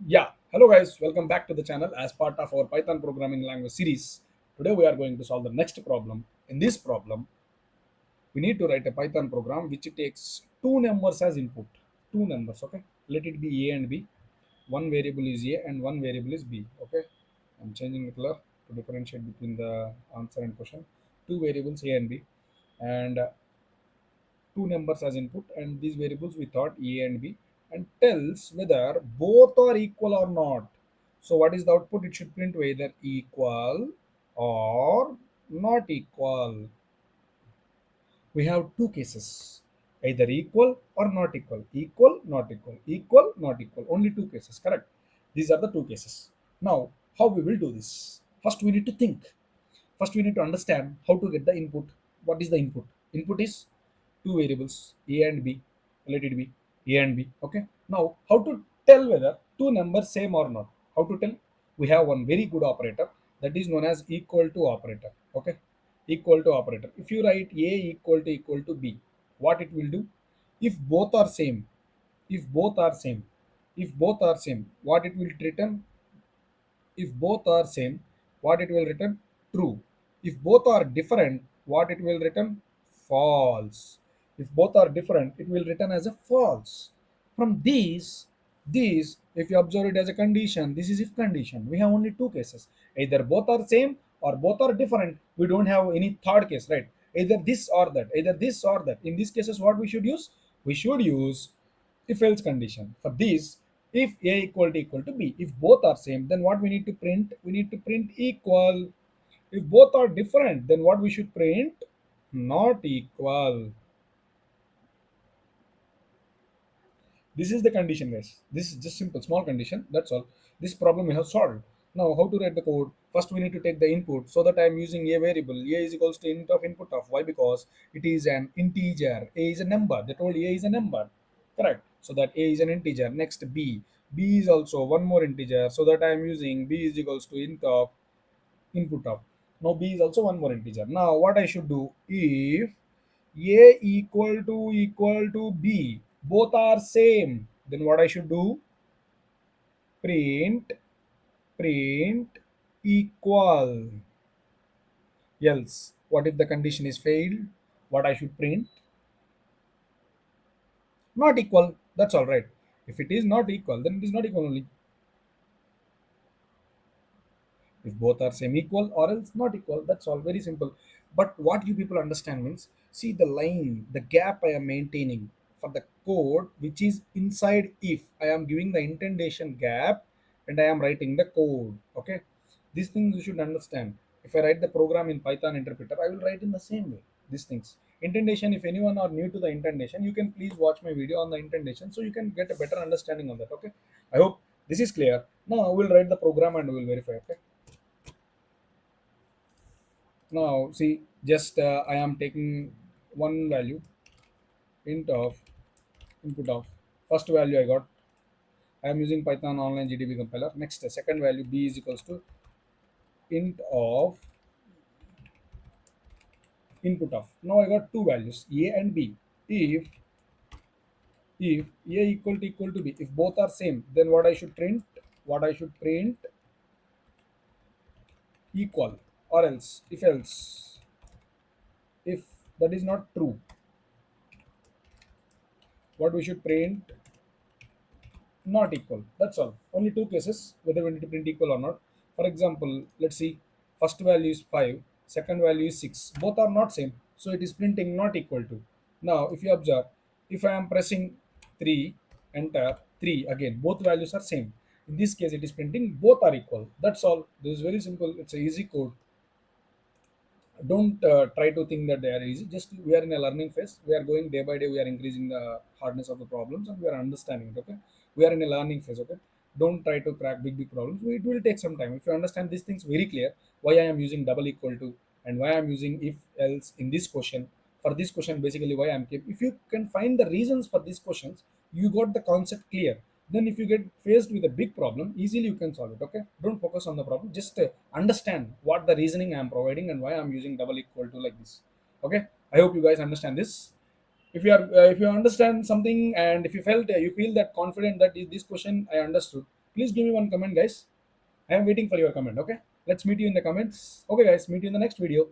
Yeah, hello guys, welcome back to the channel as part of our Python programming language series. Today we are going to solve the next problem. In this problem, we need to write a Python program which takes two numbers as input. Two numbers, okay? Let it be A and B. One variable is A and one variable is B, okay? I'm changing the color to differentiate between the answer and question. Two variables A and B, and two numbers as input, and these variables we thought A and B, and tells whether both are equal or not. So what is the output? It should print either equal or not equal. We have two cases, either equal or not equal, equal not equal, equal not equal, only two cases, correct? These are the two cases. Now how we will do this? First we need to think. First we need to understand how to get the input. What is the input? Input is two variables A and B. Let it be A and B, okay? Now how to tell whether two numbers same or not? How to tell? We have one very good operator, that is known as equal to operator, okay? Equal to operator. If you write A equal to B, what it will do? If both are same, if both are same, if both are same, what it will return? If both are same, what it will return? True. If both are different, what it will return? False. If both are different, it will return as a false. From these, if you observe it as a condition, this is if condition. We have only two cases. Either both are same or both are different. We don't have any third case, right? Either this or that, either this or that. In these cases, what we should use? We should use if else condition. For this, if A equal to B, if both are same, then what we need to print? We need to print equal. If both are different, then what we should print? Not equal. This is the condition, guys. This is just simple, small condition. That's all. This problem we have solved. Now, how to write the code? First, we need to take the input. So that I am using a variable. A is equals to int of input of. Why? Because it is an integer. A is a number. They told A is a number. Correct. So that A is an integer. Next, B. B is also one more integer. So that I am using B is equals to int of input of. Now, B is also one more integer. Now, what I should do? If A equal to B, both are same, then what I should do? Print equal. Else what if the condition is failed? What I should print? Not equal. That's all, right? If it is not equal, then it is not equal only. If both are same, equal, or else not equal. That's all, very simple. But what you people understand means, see the line, the gap I am maintaining for the code which is inside. If I am giving the indentation gap and I am writing the code, okay? These things you should understand. If I write the program in Python interpreter, I will write in the same way. These things, indentation, if anyone are new to the indentation, you can please watch my video on the indentation so you can get a better understanding on that, okay? I hope this is clear. Now I will write the program and we will verify, okay? Now see, just I am taking one value, int of input of. First value I got. I am using Python online GDB compiler. Next, second value b is equals to int of input of. Now I got two values, a and b. If a equal to b, if both are same, then what I should print? What I should print? Equal, or else. If that is not true, what we should print? Not equal. That's all. Only two cases whether we need to print equal or not. For example, let's see. First value is 5, second value is 6. Both are not same, so it is printing not equal to. Now, if you observe, if I am pressing 3, enter 3 again, both values are same. In this case, it is printing both are equal. That's all. This is very simple. It's a easy code. Don't try to think that they are easy. Just we are in a learning phase. We are going day by day. We are increasing the hardness of the problems and we are understanding it, okay? We are in a learning phase, okay? Don't try to crack big problems. It will take some time. If you understand these things very clear, why I am using double equal to and why I am using if else in this question, for this question basically why I am keep. If you can find the reasons for these questions, you got the concept clear. Then if you get faced with a big problem, easily you can solve it, okay? Don't focus on the problem, just understand what the reasoning I am providing and why I'm using double equal to like this, okay? I hope you guys understand this. If you understand something and if you felt you feel that confident that this question I understood, Please give me one comment, guys. I am waiting for your comment. Okay, let's meet you in the comments. Okay, guys, meet you in the next video.